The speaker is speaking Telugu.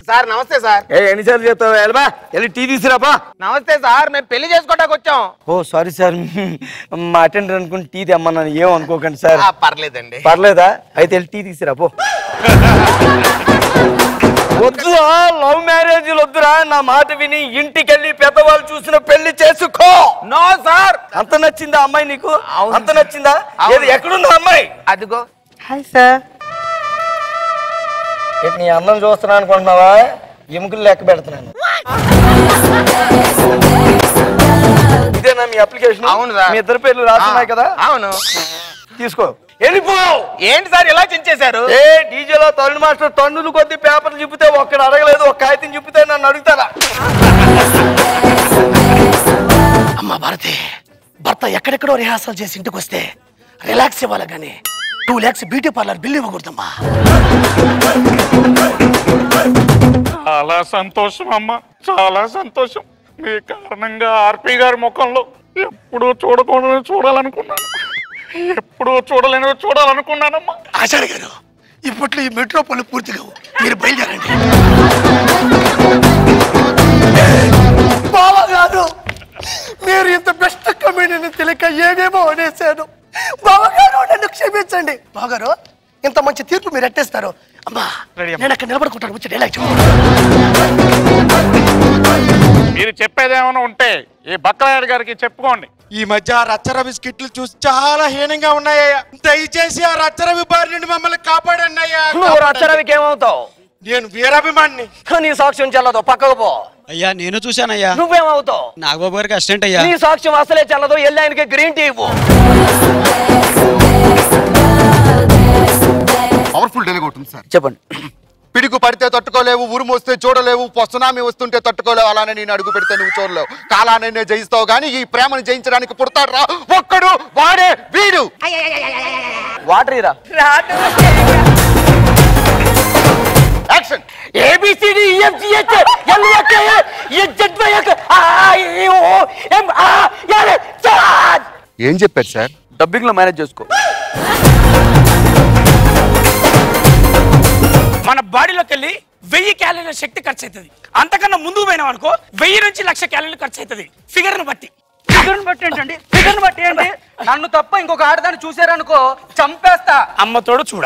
సార్ నమస్తే సార్. ఎన్నిసార్లు చెప్తావు? వెళ్ళబా, వెళ్ళి టీ తీసుకురాబా. నమస్తే సార్, మేము పెళ్లి చేసుకోవడానికి వచ్చాం. ఓ సారీ సార్, మా అటెండర్ అనుకుని టీ తెమ్మన్నాను, ఏం అనుకోకండి సార్. పర్లేదండి. పర్లేదా? అయితే వెళ్ళి టీ తీసుకురాబో. వద్దురా, లవ్ మ్యారేజీలు వద్దురా, నా మాట విని ఇంటికెళ్ళి పెద్దవాళ్ళు చూసిన పెళ్లి చేసుకో. No sir. అంత నచ్చిందా అమ్మాయి నీకు? అంత నచ్చిందా? ఎక్కడుందా అమ్మాయి? అదిగో. Hi sir. నీ అన్నం చూస్తున్నా అనుకుంటున్నావా? ఎముకలు లెక్క పెడుతున్నాను. ఇదేనా మీ అప్లికేషన్? అవును సార్. మీ ఇద్దరు పేర్లు రాస్తున్నాయి కదా? అవును. తీసుకో, వెళ్ళిపో. ఏంటి సార్ ఇలా చించేశారు? డీజేలో తరుణ్ మాస్టర్ టన్నులు కొద్ది పేపర్లు చూపితే ఒక్కడ అడగలేదు, ఒక కాగితం చూపితే నన్ను అడుగుతారా? అమ్మా భారతి, భర్త ఎక్కడెక్కడో రిహార్సల్ చేసి ఇంటికి వస్తే రిలాక్స్ ఇవ్వాలి కానీ 2 lakhs బ్యూటీ పార్లర్ బిల్లు ఇవ్వకూడదమ్మా. చాలా సంతోషం అమ్మా, చాలా సంతోషం. మీ కారణంగా ఆర్పి గారి ముఖంలో ఎప్పుడూ చూడకూడదు చూడాలనుకున్నాను, ఎప్పుడూ చూడాలనుకున్నానమ్మా. ఆచార్య గారు, ఇప్పట్లో ఈ మెట్రో పనులు పూర్తిగా మీరు బయలుదేరండి. బావగారు, మీరు ఇంత బెస్ట్ కమెడీని తెలియక ఏమేమో అనేసాను. బావగారు నన్ను క్షమించండి. బావగారు, ఇంత మంచి తీర్పు మీరు ఎట్టేస్తారు. అమ్మా, నేను అక్కడ నిలబడుకుంటాను, వచ్చి డైలాగ్ మీరు చెప్పేదేమైనా ఉంటే ఈ బక్కరాయుడు గారికి చెప్పుకోండి. ఈ మధ్య రచ్చరవి స్కిట్లు చూసి చాలా హీనంగా ఉన్నాయ్యా. దయచేసి ఆ రచ్చరవి బారి నుండి మమ్మల్ని కాపాడండి అయ్యా. నువ్వు రచ్చరవికి ఏమవుతావు? నేను వీరాభిమాన్ని. నీ సాక్ష్యం చెల్లదు, పక్కకు పో. అయ్యా నేను చూశానయ్యా. నువ్వేమవుతావు? నాగబాబు గారికి అసిస్టెంట్ అయ్యా. నీ సాక్ష్యం అసలే చెల్లదు, వెళ్ళి ఆయనకి గ్రీన్ టీ ఇవ్వు. పవర్ఫుల్ డైలాగ్ అవుతుంది సార్. చెప్పండి. పిడుగు పడితే తట్టుకోలేవు, ఉరుము వస్తే చూడలేవు, సునామీ వస్తుంటే తట్టుకోలేవు, అలానే నేను అడుగు పెడితే నువ్వు చూడలేవు. కాలాన్ని జయిస్తావు కానీ ఈ ప్రేమను జయించడానికి పుడతాడు రా ఒక్కడు, వాడే వీడు. వాటర్ ఇరా. యాక్షన్. ఏం చెప్పారు సార్? డబ్బింగ్ లో మేనేజ్ చేసుకో. మన బాడీలోకి వెళ్ళి 1000 క్యాలరీల శక్తి ఖర్చు అవుతుంది. అంతకన్నా ముందుకు పోయినాం అనుకో 1000 నుంచి 1,00,000 క్యాలరీలు ఖర్చు అవుతుంది. ఫిగర్ను బట్టి. ఫిగర్ను బట్టి ఏంటండి? ఫిగర్ను బట్టి ఏంటి? నన్ను తప్ప ఇంకొక ఆడదాన్ని చూసారనుకో చంపేస్తా. అమ్మతోడు చూడ.